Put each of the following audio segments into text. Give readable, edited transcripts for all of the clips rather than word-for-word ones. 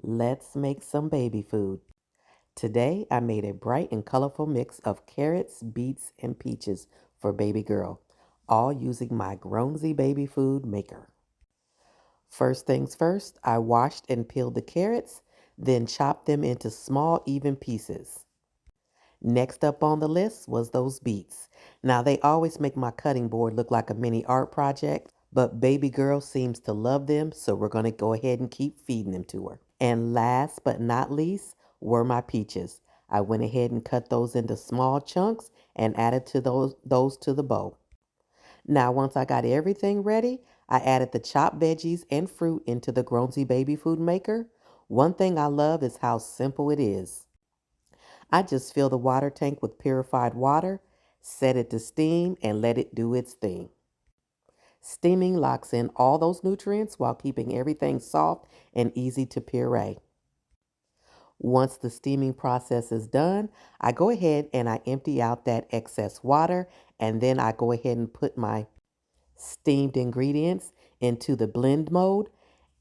Let's make some baby food. Today I made a bright and colorful mix of carrots, beets, and peaches for baby girl, all using my Grownsy Baby Food Maker. First things first, I washed and peeled the carrots, then chopped them into small even pieces. Next up on the list was those beets. Now they always make my cutting board look like a mini art project, but baby girl seems to love them, so we're going to go ahead and keep feeding them to her. And last but not least were my peaches. I went ahead and cut those into small chunks and added to those to the bowl. Now once I got everything ready, I added the chopped veggies and fruit into the Grownsy Baby Food Maker. One thing I love is how simple it is. I just fill the water tank with purified water, set it to steam, and let it do its thing. Steaming locks in all those nutrients while keeping everything soft and easy to puree. Once the steaming process is done, I go ahead and I empty out that excess water, and then I go ahead and put my steamed ingredients into the blend mode.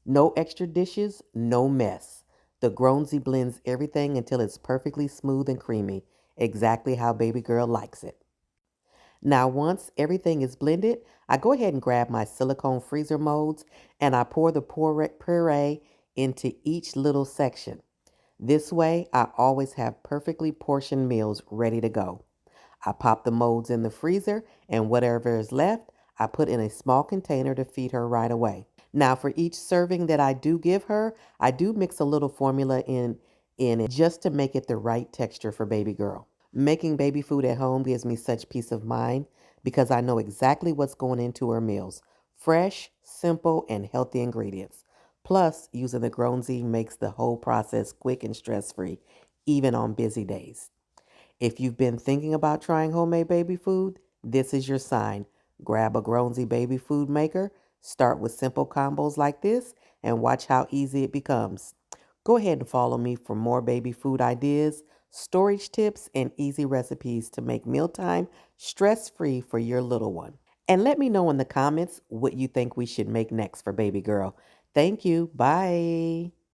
No extra dishes, no mess. The Grownsy blends everything until it's perfectly smooth and creamy, exactly how baby girl likes it. Now once everything is blended, I go ahead and grab my silicone freezer molds and I pour the puree into each little section. This way, I always have perfectly portioned meals ready to go. I pop the molds in the freezer, and whatever is left, I put in a small container to feed her right away. Now, for each serving that I do give her, I do mix a little formula in it just to make it the right texture for baby girl. Making baby food at home gives me such peace of mind because I know exactly what's going into her meals. Fresh, simple, and healthy ingredients. Plus, using the Grownsy makes the whole process quick and stress-free, even on busy days. If you've been thinking about trying homemade baby food, this is your sign. Grab a Grownsy Baby Food Maker, start with simple combos like this, and watch how easy it becomes. Go ahead and follow me for more baby food ideas, storage tips, and easy recipes to make mealtime stress-free for your little one. And let me know in the comments what you think we should make next for baby girl. Thank you. Bye.